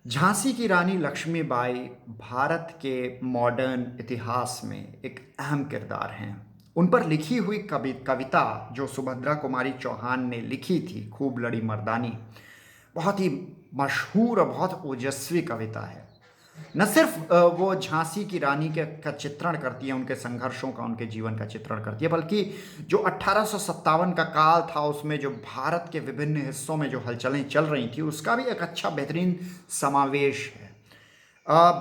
झांसी की रानी लक्ष्मीबाई भारत के मॉडर्न इतिहास में एक अहम किरदार हैं। उन पर लिखी हुई कविता जो सुभद्रा कुमारी चौहान ने लिखी थी, खूब लड़ी मर्दानी, बहुत ही मशहूर और बहुत ओजस्वी कविता है। न सिर्फ वो झांसी की रानी का चित्रण करती है, उनके संघर्षों का, उनके जीवन का चित्रण करती है, बल्कि जो 1857 का काल था, उसमें जो भारत के विभिन्न हिस्सों में जो हलचलें चल रही थी, उसका भी एक अच्छा बेहतरीन समावेश है।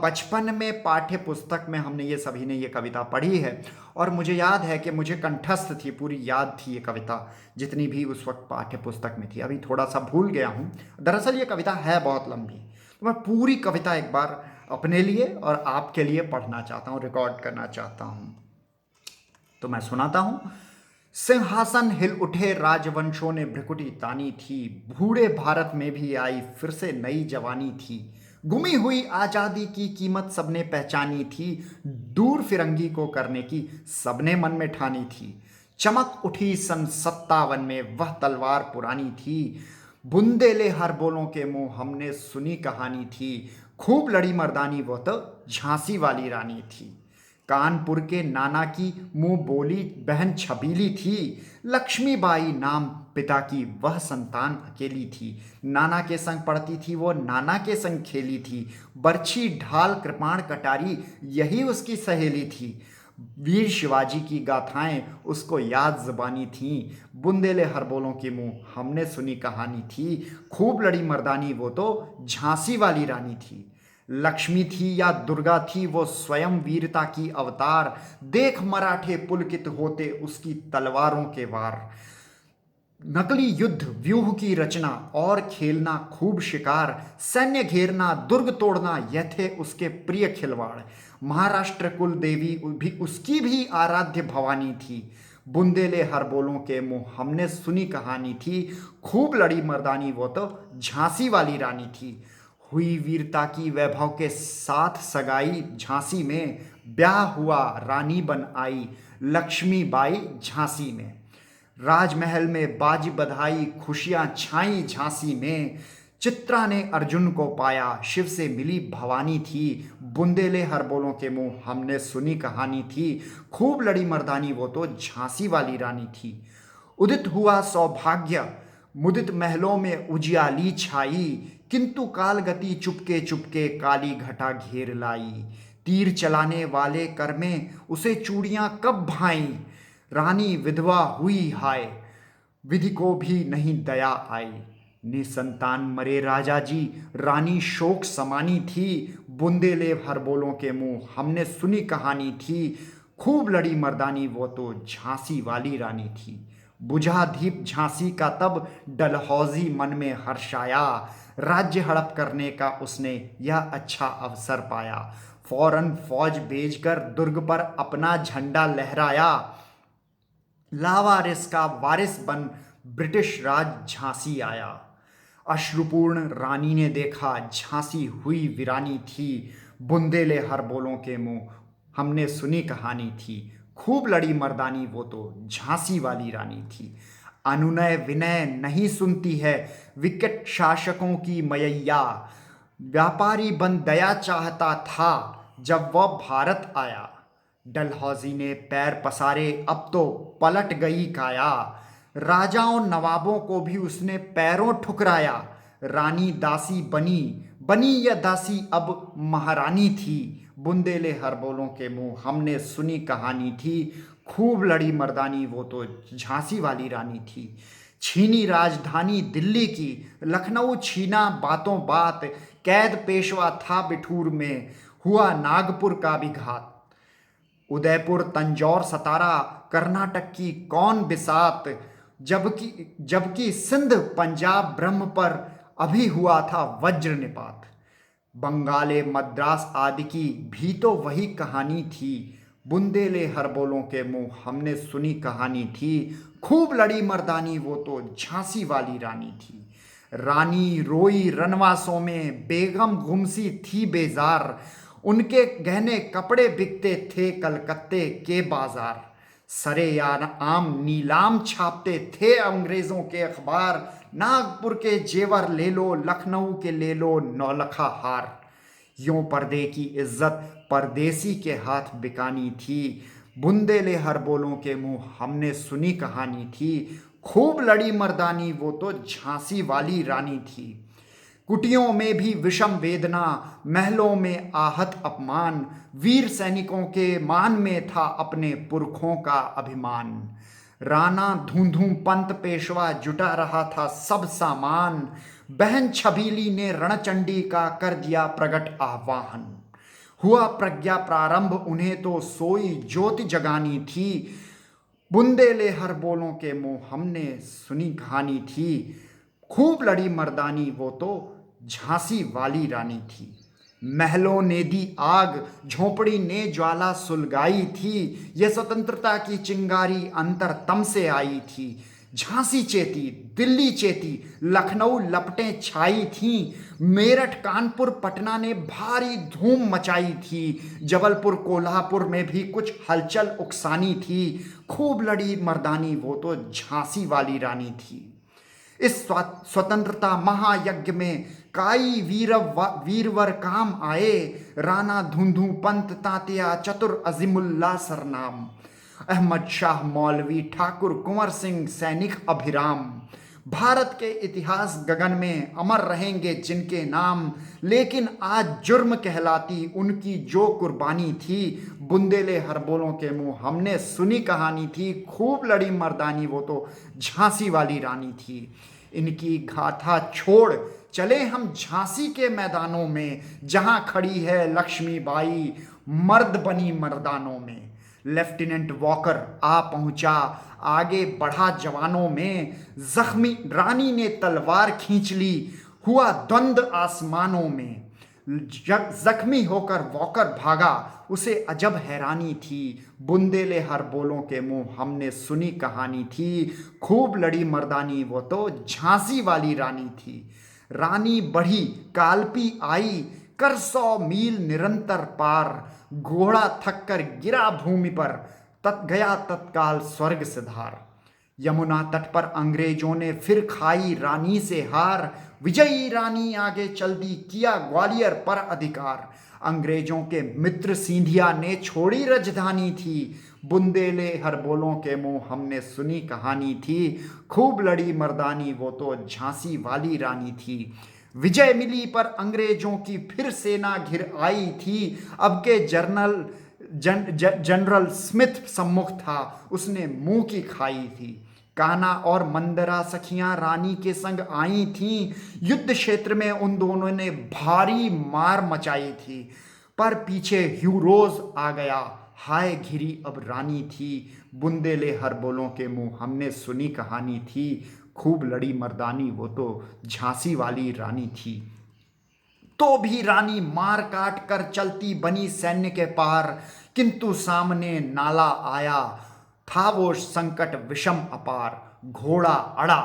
बचपन में पाठ्य पुस्तक में हमने ये सभी ने ये कविता पढ़ी है और मुझे याद है कि मुझे कंठस्थ थी, पूरी याद थी ये कविता, जितनी भी उस वक्त पाठ्य पुस्तक में थी। अभी थोड़ा सा भूल गया हूँ। दरअसल ये कविता है बहुत लंबी, तो मैं पूरी कविता एक बार अपने लिए और आपके लिए पढ़ना चाहता हूँ, रिकॉर्ड करना चाहता हूँ। तो मैं सुनाता हूँ। सिंहासन हिल उठे राजवंशों ने भ्रिकुटी तानी थी, बूढ़े भारत में भी आई फिर से नई जवानी थी। गुमी हुई आजादी की कीमत सबने पहचानी थी, दूर फिरंगी को करने की सबने मन में ठानी थी। चमक उठी सन 57 में वह तलवार पुरानी थी, बुंदेले हर बोलों के मुंह हमने सुनी कहानी थी। खूब लड़ी मर्दानी वो तो झांसी वाली रानी थी। कानपुर के नाना की मुंह बोली बहन छबीली थी, लक्ष्मीबाई नाम पिता की वह संतान अकेली थी। नाना के संग पढ़ती थी वो, नाना के संग खेली थी, बर्छी ढाल कृपाण कटारी यही उसकी सहेली थी। वीर शिवाजी की गाथाएं उसको याद जुबानी थीं, बुंदेले हर बोलों के मुंह हमने सुनी कहानी थी। खूब लड़ी मर्दानी वो तो झांसी वाली रानी थी। लक्ष्मी थी या दुर्गा थी वो स्वयं वीरता की अवतार, देख मराठे पुलकित होते उसकी तलवारों के वार। नकली युद्ध व्यूह की रचना और खेलना खूब शिकार, सैन्य घेरना दुर्ग तोड़ना यह थे उसके प्रिय खिलवाड़। महाराष्ट्र कुल देवी भी उसकी भी आराध्य भवानी थी, बुंदेले हर बोलों के मुंह हमने सुनी कहानी थी। खूब लड़ी मर्दानी वो तो झांसी वाली रानी थी। हुई वीरता की वैभव के साथ सगाई झांसी में, ब्याह हुआ रानी बन आई लक्ष्मीबाई झांसी में। राजमहल में बाजी बधाई खुशियां छाई झांसी में, चित्रा ने अर्जुन को पाया शिव से मिली भवानी थी। बुंदेले हर बोलों के मुंह हमने सुनी कहानी थी। खूब लड़ी मर्दानी वो तो झांसी वाली रानी थी। उदित हुआ सौभाग्य मुदित महलों में उजियाली छाई, किंतु कालगति चुपके चुपके काली घटा घेर लाई। तीर चलाने वाले कर में उसे चूड़ियां कब भाई, रानी विधवा हुई हाय विधि को भी नहीं दया आई। निसंतान मरे राजा जी रानी शोक समानी थी, बुंदेले हर बोलों के मुंह हमने सुनी कहानी थी। खूब लड़ी मर्दानी वो तो झांसी वाली रानी थी। बुझा दीप झांसी का तब डलहौजी मन में हर्षाया, राज्य हड़प करने का उसने यह अच्छा अवसर पाया। फौरन फौज भेजकर दुर्ग पर अपना झंडा लहराया, लावारिस का वारिस बन ब्रिटिश राज झांसी आया। अश्रुपूर्ण रानी ने देखा झांसी हुई वीरानी थी, बुंदेले हर बोलों के मुंह हमने सुनी कहानी थी। खूब लड़ी मर्दानी वो तो झांसी वाली रानी थी। अनुनय विनय नहीं सुनती है विकट शासकों की मैया, व्यापारी बन दया चाहता था जब वह भारत आया। डलहौजी ने पैर पसारे अब तो पलट गई काया, राजाओं नवाबों को भी उसने पैरों ठुकराया। रानी दासी बनी बनी या दासी अब महारानी थी, बुंदेले हर बोलों के मुंह हमने सुनी कहानी थी। खूब लड़ी मर्दानी वो तो झांसी वाली रानी थी। छीनी राजधानी दिल्ली की लखनऊ छीना बातों बात, कैद पेशवा था बिठूर में हुआ नागपुर का भी घात। उदयपुर तंजौर सतारा कर्नाटक की कौन बिसात, जबकि जबकि सिंध पंजाब ब्रह्म पर अभी हुआ था वज्र निपात। बंगाले मद्रास आदि की भी तो वही कहानी थी, बुंदेले हर बोलों के मुंह हमने सुनी कहानी थी। खूब लड़ी मर्दानी वो तो झांसी वाली रानी थी। रानी रोई रनवासों में बेगम गुमसी थी बेजार, उनके गहने कपड़े बिकते थे कलकत्ते के बाजार। सरेआम आम नीलाम छापते थे अंग्रेजों के अखबार। नागपुर के जेवर ले लो, लखनऊ के ले लो नौलखा हार। यूं पर्दे की इज्जत परदेसी के हाथ बिकानी थी। बुंदेले हर बोलों के मुंह हमने सुनी कहानी थी। खूब लड़ी मर्दानी वो तो झांसी वाली रानी थी। कुटियों में भी विषम वेदना, महलों में आहत अपमान। वीर सैनिकों के मान में था अपने पुरखों का अभिमान। राणा धूंधू पंत पेशवा जुटा रहा था सब सामान। बहन छबीली ने रणचंडी का कर दिया प्रगट आह्वान। हुआ प्रज्ञा प्रारंभ उन्हें तो सोई ज्योति जगानी थी। बुंदेले हर बोलों के मुंह हमने सुनी कहानी थी। खूब लड़ी मर्दानी वो तो झांसी वाली रानी थी। महलों ने दी आग, झोंपड़ी ने ज्वाला सुलगाई थी। ये स्वतंत्रता की चिंगारी अंतरतम से आई थी। झांसी चेती, दिल्ली चेती, लखनऊ लपटें छाई थीं। मेरठ कानपुर पटना ने भारी धूम मचाई थी। जबलपुर कोल्हापुर में भी कुछ हलचल उकसानी थी। खूब लड़ी मर्दानी वो तो झांसी वाली रानी थी। इस स्वतंत्रता महायज्ञ में काई वीरवर काम आए। राणा धुंधु पंत तात्या चतुर अजीमुल्ला सरनाम। अहमद शाह मौलवी ठाकुर कुंवर सिंह सैनिक अभिराम। भारत के इतिहास गगन में अमर रहेंगे जिनके नाम। लेकिन आज जुर्म कहलाती उनकी जो कुर्बानी थी। बुंदेले हर बोलों के मुंह हमने सुनी कहानी थी। खूब लड़ी मर्दानी वो तो झांसी वाली रानी थी। इनकी गाथा छोड़ चले हम झांसी के मैदानों में, जहां खड़ी है लक्ष्मीबाई मर्द बनी मर्दानों में। लेफ्टिनेंट वॉकर आ पहुंचा, आगे बढ़ा जवानों में। जख्मी रानी ने तलवार खींच ली, हुआ द्वंद आसमानों में। जख्मी होकर वॉकर भागा, उसे अजब हैरानी थी। बुंदेले हर बोलों के मुंह हमने सुनी कहानी थी। खूब लड़ी मर्दानी वो तो झांसी वाली रानी थी। रानी बढ़ी कालपी आई, कर 100 मील निरंतर पार। घोड़ा थक कर गिरा भूमि पर, गया तत्काल स्वर्ग सिधार। यमुना तट पर अंग्रेजों ने फिर खाई रानी से हार। विजयी रानी आगे चल दी, किया ग्वालियर पर अधिकार। अंग्रेजों के मित्र सिंधिया ने छोड़ी राजधानी थी। बुंदेले हर बोलों के मुंह हमने सुनी कहानी थी। खूब लड़ी मर्दानी वो तो झांसी वाली रानी थी। विजय मिली पर अंग्रेजों की फिर सेना घिर आई थी। अब के जनरल स्मिथ सम्मुख था, उसने मुंह की खाई थी। कान्हा और मंदरा सखियां रानी के संग आई थीं। युद्ध क्षेत्र में उन दोनों ने भारी मार मचाई थी। पर पीछे ह्यूरोज आ गया, हाय घिरी अब रानी थी। बुंदेले हर बोलों के मुंह हमने सुनी कहानी थी। खूब लड़ी मर्दानी वो तो झांसी वाली रानी थी। तो भी रानी मार काट कर चलती बनी सैन्य के पार। किंतु सामने नाला आया, था वो संकट विषम अपार। घोड़ा अड़ा,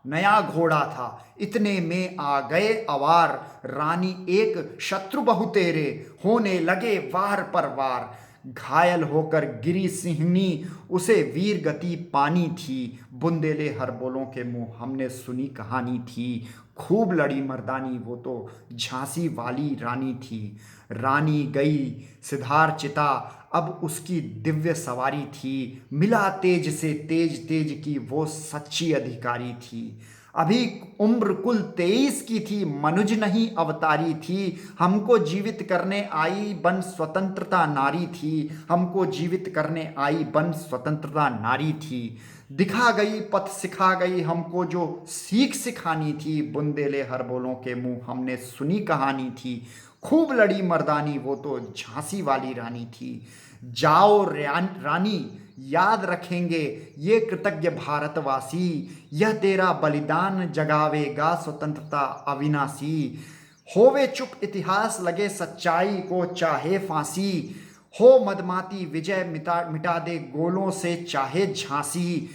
नया घोड़ा था, इतने में आ गए अवार। रानी एक शत्रु बहु तेरे, होने लगे वार पर वार। घायल होकर गिरी सिंहनी, उसे वीर गति पानी थी। बुंदेले हर बोलों के मुंह हमने सुनी कहानी थी। खूब लड़ी मर्दानी वो तो झांसी वाली रानी थी। रानी गई सिधार चिता, अब उसकी दिव्य सवारी थी। मिला तेज से तेज तेज की वो सच्ची अधिकारी थी। अभी उम्र कुल 23 की थी, मनुज नहीं अवतारी थी। हमको जीवित करने आई बन स्वतंत्रता नारी थी। हमको जीवित करने आई बन स्वतंत्रता नारी थी। दिखा गई पथ सिखा गई हमको जो सीख सिखानी थी। बुंदेले हर बोलों के मुंह हमने सुनी कहानी थी। खूब लड़ी मर्दानी वो तो झांसी वाली रानी थी। जाओ रानी, याद रखेंगे ये कृतज्ञ भारतवासी। यह तेरा बलिदान जगावेगा स्वतंत्रता अविनाशी। होवे चुप इतिहास लगे सच्चाई को चाहे फांसी। हो मदमाती विजय मिटा दे गोलों से चाहे झांसी।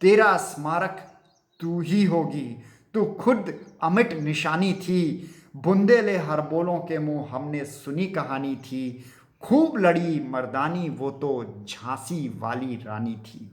तेरा स्मारक तू ही होगी, तू खुद अमिट निशानी थी। बुंदेले हर बोलों के मुंह हमने सुनी कहानी थी। खूब लड़ी मर्दानी वो तो झांसी वाली रानी थी।